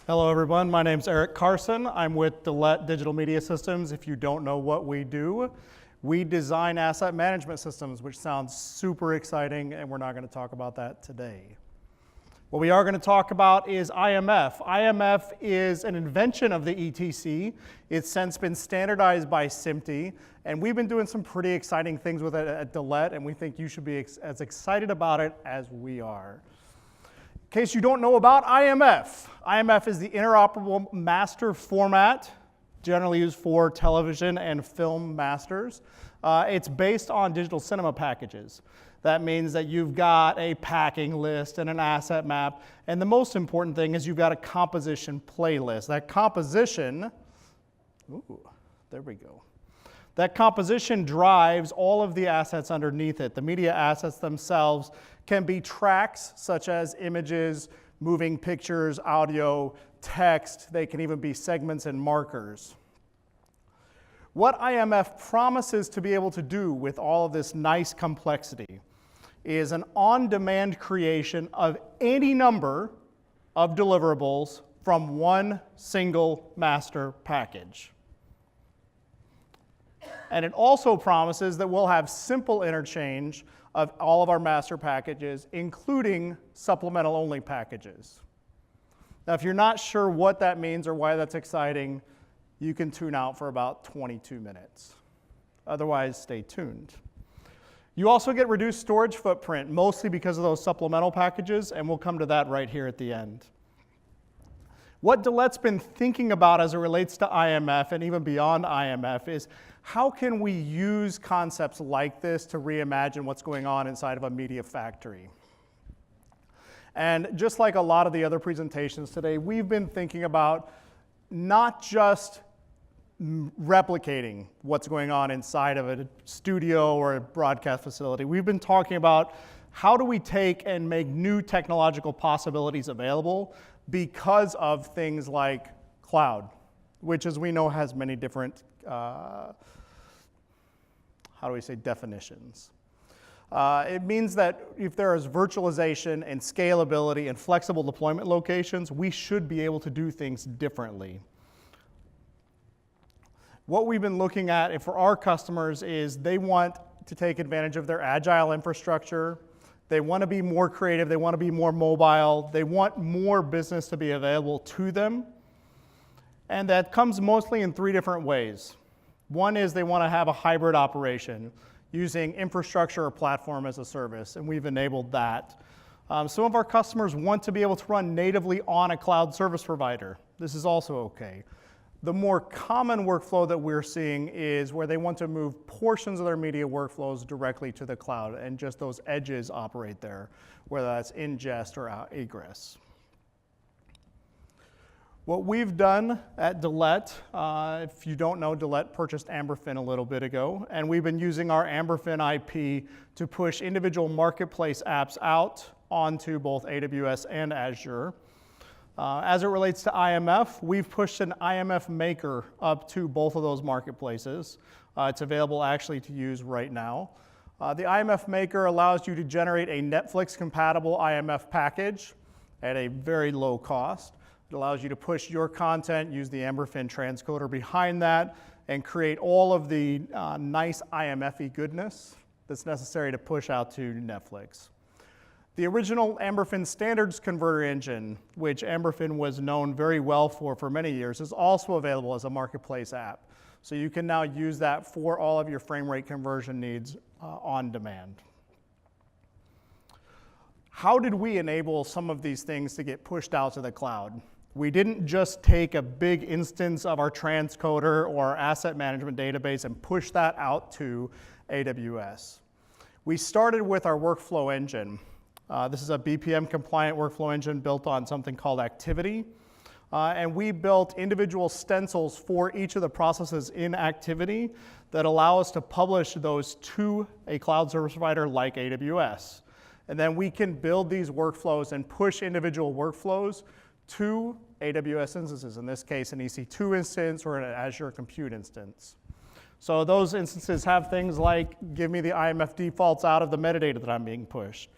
Hello everyone, my name's Carson. I'm with Dalet Digital Media Systems. If you don't know what we do, we design asset management systems, which sounds super exciting, and we're not going to talk about that today. What we are going to talk about is IMF. IMF is an invention of the ETC. It's since been standardized by SMPTE, and we've been doing some pretty exciting things with it at Dalet, and we think you should be as excited about it as we are. In case you don't know about IMF, IMF is the interoperable master format, generally used for television and film masters. It's based on digital cinema packages. That means that you've got a packing list and an asset map, and the most important thing is you've got a composition playlist. That composition, there we go. That composition drives all of the assets underneath it. The media assets themselves can be tracks such as images, moving pictures, audio, text. They can even be segments and markers. What IMF promises to be able to do with all of this nice complexity is an on-demand creation of any number of deliverables from one single master package. And it also promises that we'll have simple interchange of all of our master packages, including supplemental only packages. Now, if you're not sure what that means or why that's exciting, you can tune out for about 22 minutes. Otherwise, stay tuned. You also get reduced storage footprint, mostly because of those supplemental packages, and we'll come to that right here at the end. What Dalet's been thinking about as it relates to IMF and even beyond IMF is how can we use concepts like this to reimagine what's going on inside of a media factory? And just like a lot of the other presentations today, we've been thinking about not just replicating what's going on inside of a studio or a broadcast facility. We've been talking about how do we take and make new technological possibilities available because of things like cloud, which, as we know, has many different, definitions. It means that if there is virtualization and scalability and flexible deployment locations, we should be able to do things differently. What we've been looking at for our customers is they want to take advantage of their agile infrastructure. They want to be more creative. They want to be more mobile. They want more business to be available to them. And that comes mostly in three different ways. One is they want to have a hybrid operation using infrastructure or platform as a service, and we've enabled that. Some of our customers want to be able to run natively on a cloud service provider. This is also okay. The more common workflow that we're seeing is where they want to move portions of their media workflows directly to the cloud, and just those edges operate there, whether that's ingest or egress. What we've done at Dalet, if you don't know, Dalet purchased Amberfin a little bit ago, and we've been using our Amberfin IP to push individual marketplace apps out onto both AWS and Azure. As it relates to IMF, we've pushed an IMF Maker up to both of those marketplaces. It's available actually to use right now. The IMF Maker allows you to generate a Netflix-compatible IMF package at a very low cost. It allows you to push your content, use the Amberfin transcoder behind that, and create all of the nice IMF-y goodness that's necessary to push out to Netflix. The original Amberfin standards converter engine, which Amberfin was known very well for many years, is also available as a marketplace app. So you can now use that for all of your frame rate conversion needs on demand. How did we enable some of these things to get pushed out to the cloud? We didn't just take a big instance of our transcoder or our asset management database and push that out to AWS. We started with our workflow engine. This is a BPM-compliant workflow engine built on something called Activity. And we built individual stencils for each of the processes in Activity that allow us to publish those to a cloud service provider like AWS. And then we can build these workflows and push individual workflows to AWS instances, in this case an EC2 instance or an Azure Compute instance. So those instances have things like, give me the IMF defaults out of the metadata that I'm being pushed.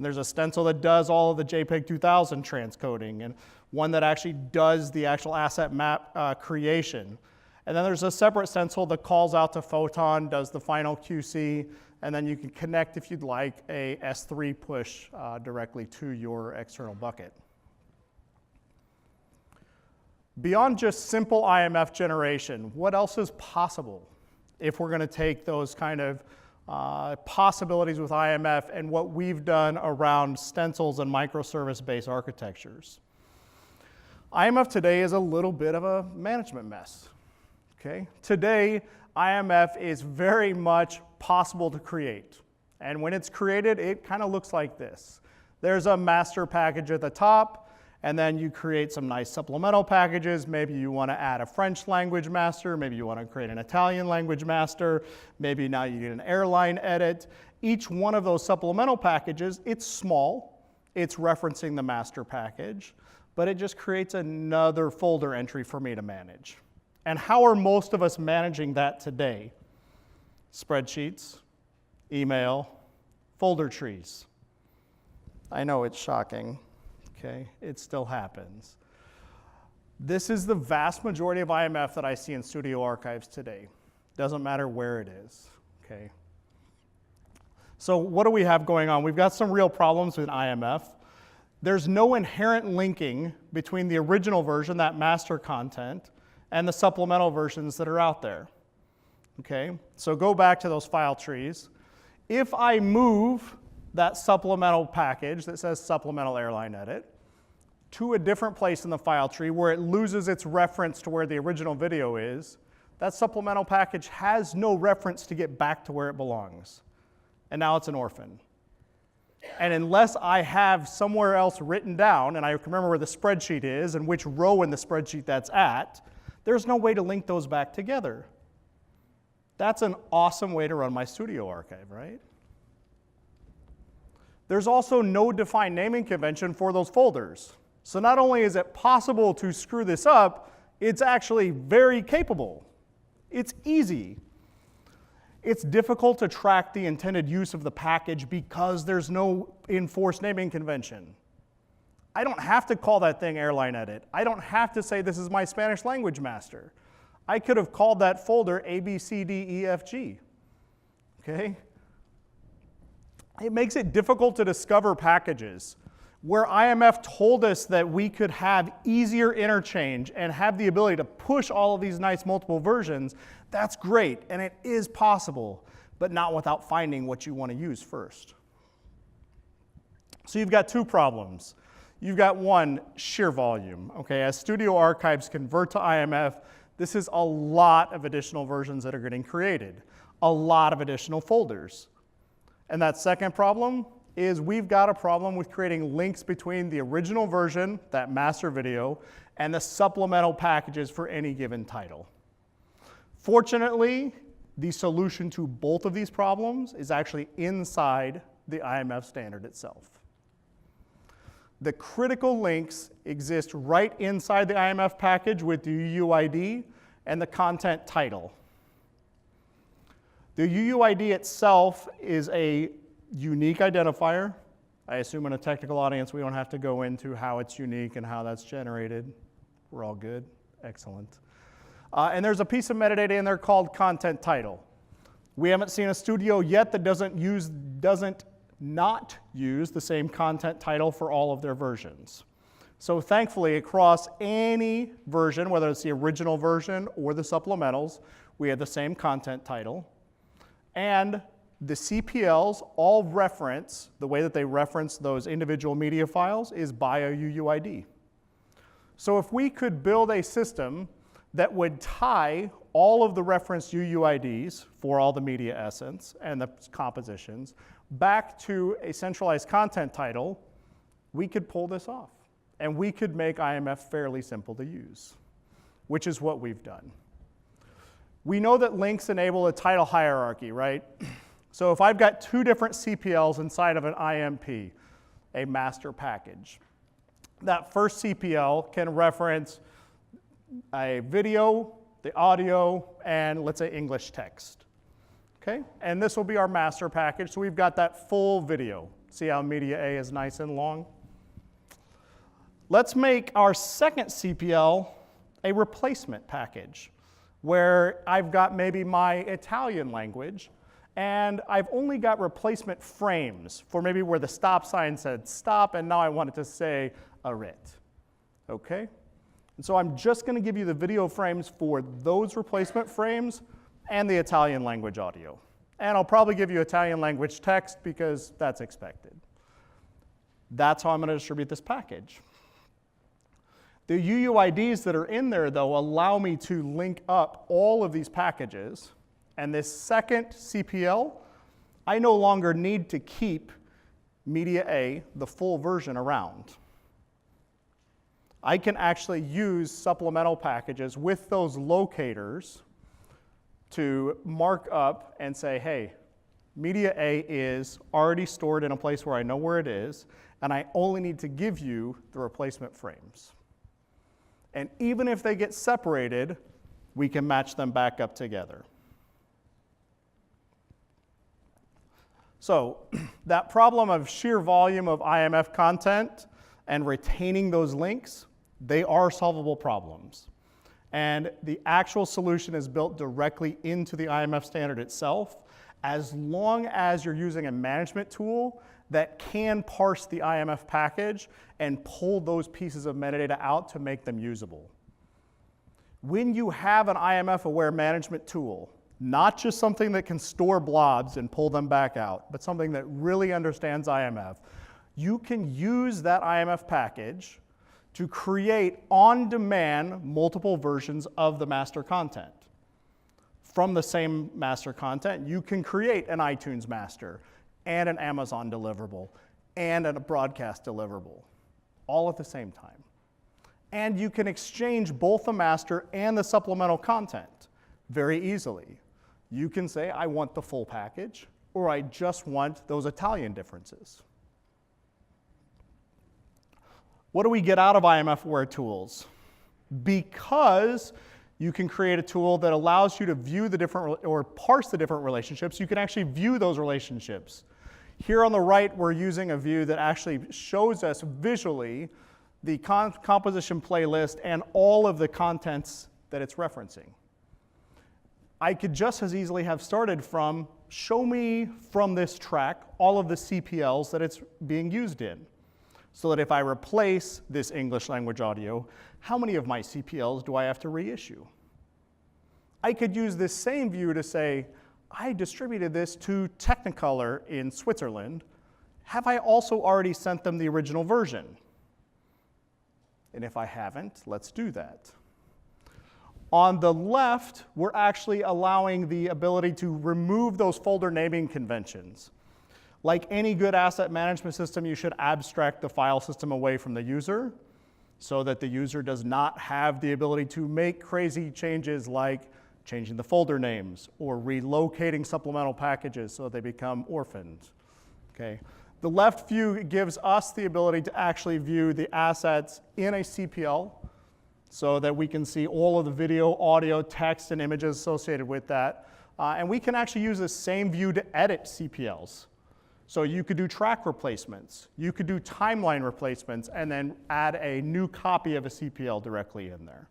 And there's a stencil that does all of the JPEG 2000 transcoding, and one that actually does the actual asset map creation. And then there's a separate stencil that calls out to Photon, does the final QC, and then you can connect, if you'd like, a S3 push directly to your external bucket. Beyond just simple IMF generation, what else is possible if we're going to take those kind of possibilities with IMF and what we've done around stencils and microservice-based architectures? IMF today is a little bit of a management mess. Okay? Today, IMF is very much possible to create. And when it's created, it kind of looks like this. There's a master package at the top, and then you create some nice supplemental packages. Maybe you want to add a French language master. Maybe you want to create an Italian language master. Maybe now you need an airline edit. Each one of those supplemental packages, it's small. It's referencing the master package, but it just creates another folder entry for me to manage. And how are most of us managing that today? Spreadsheets, email, folder trees. I know it's shocking, okay? It still happens. This is the vast majority of IMF that I see in Studio Archives today. Doesn't matter where it is, okay? So what do we have going on? We've got some real problems with IMF. There's no inherent linking between the original version, that master content, and the supplemental versions that are out there. Okay, so go back to those file trees. If I move that supplemental package that says supplemental airline edit to a different place in the file tree where it loses its reference to where the original video is, that supplemental package has no reference to get back to where it belongs. And now it's an orphan. And unless I have somewhere else written down, and I can remember where the spreadsheet is and which row in the spreadsheet that's at, there's no way to link those back together. That's an awesome way to run my Studio Archive, right? There's also no defined naming convention for those folders. So not only is it possible to screw this up, it's actually very capable. It's easy. It's difficult to track the intended use of the package because there's no enforced naming convention. I don't have to call that thing airline edit. I don't have to say this is my Spanish language master. I could have called that folder ABCDEFG, okay? It makes it difficult to discover packages. Where IMF told us that we could have easier interchange and have the ability to push all of these nice multiple versions, that's great, and it is possible, but not without finding what you want to use first. So you've got two problems. You've got one, sheer volume. Okay, as Studio Archives convert to IMF, this is a lot of additional versions that are getting created, a lot of additional folders. And that second problem is we've got a problem with creating links between the original version, that master video, and the supplemental packages for any given title. Fortunately, the solution to both of these problems is actually inside the IMF standard itself. The critical links exist right inside the IMF package with the UUID and the content title. The UUID itself is a unique identifier. I assume in a technical audience we don't have to go into how it's unique and how that's generated. We're all good? Excellent. And there's a piece of metadata in there called content title. We haven't seen a studio yet that doesn't not use the same content title for all of their versions. So thankfully, across any version, whether it's the original version or the supplementals, we have the same content title. And the CPLs all reference, the way that they reference those individual media files is by a UUID. So if we could build a system that would tie all of the referenced UUIDs for all the media essence and the compositions back to a centralized content title, we could pull this off. And we could make IMF fairly simple to use, which is what we've done. We know that links enable a title hierarchy, right? So if I've got two different CPLs inside of an IMP, a master package, that first CPL can reference a video, the audio, and let's say English text. Okay? And this will be our master package, so we've got that full video. See how media A is nice and long? Let's make our second CPL a replacement package, where I've got maybe my Italian language, and I've only got replacement frames for maybe where the stop sign said stop, and now I want it to say a writ. Okay? And so I'm just going to give you the video frames for those replacement frames and the Italian language audio. And I'll probably give you Italian language text because that's expected. That's how I'm going to distribute this package. The UUIDs that are in there, though, allow me to link up all of these packages. And this second CPL, I no longer need to keep Media A, the full version, around. I can actually use supplemental packages with those locators to mark up and say, hey, Media A is already stored in a place where I know where it is, and I only need to give you the replacement frames. And even if they get separated, we can match them back up together. So that problem of sheer volume of IMF content and retaining those links, they are solvable problems. And the actual solution is built directly into the IMF standard itself, as long as you're using a management tool that can parse the IMF package and pull those pieces of metadata out to make them usable. When you have an IMF-aware management tool, not just something that can store blobs and pull them back out, but something that really understands IMF, you can use that IMF package to create on-demand multiple versions of the master content. From the same master content, you can create an iTunes master and an Amazon deliverable and a broadcast deliverable, all at the same time. And you can exchange both the master and the supplemental content very easily. You can say, I want the full package, or I just want those Italian differences. What do we get out of IMF-aware tools? Because you can create a tool that allows you to view the different, or parse the different relationships, you can actually view those relationships. Here on the right, we're using a view that actually shows us visually the composition playlist and all of the contents that it's referencing. I could just as easily have started from, show me from this track all of the CPLs that it's being used in. So that if I replace this English language audio, how many of my CPLs do I have to reissue? I could use this same view to say, I distributed this to Technicolor in Switzerland. Have I also already sent them the original version? And if I haven't, let's do that. On the left, we're actually allowing the ability to remove those folder naming conventions. Like any good asset management system, you should abstract the file system away from the user so that the user does not have the ability to make crazy changes like changing the folder names or relocating supplemental packages so they become orphaned. Okay. The left view gives us the ability to actually view the assets in a CPL so that we can see all of the video, audio, text, and images associated with that. And we can actually use the same view to edit CPLs. So you could do track replacements, you could do timeline replacements, and then add a new copy of a CPL directly in there.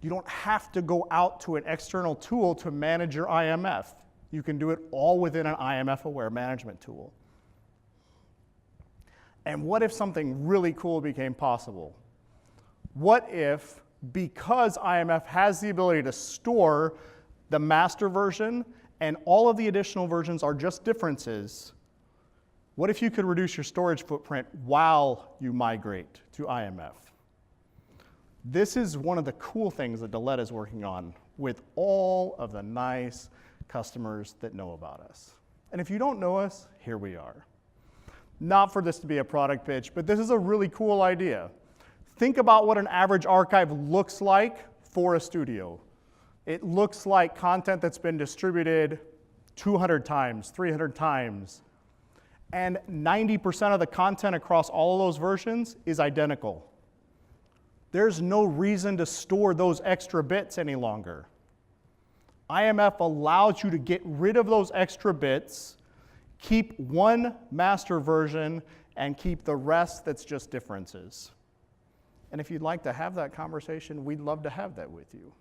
You don't have to go out to an external tool to manage your IMF. You can do it all within an IMF-aware management tool. And what if something really cool became possible? What if, because IMF has the ability to store the master version and all of the additional versions are just differences, what if you could reduce your storage footprint while you migrate to IMF? This is one of the cool things that Dalet is working on with all of the nice customers that know about us. And if you don't know us, here we are. Not for this to be a product pitch, but this is a really cool idea. Think about what an average archive looks like for a studio. It looks like content that's been distributed 200 times, 300 times, and 90% of the content across all of those versions is identical. There's no reason to store those extra bits any longer. IMF allows you to get rid of those extra bits, keep one master version and keep the rest that's just differences. And if you'd like to have that conversation, we'd love to have that with you.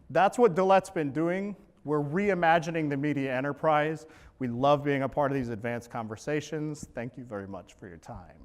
That's what Dalet's been doing. We're reimagining the media enterprise. We love being a part of these advanced conversations. Thank you very much for your time.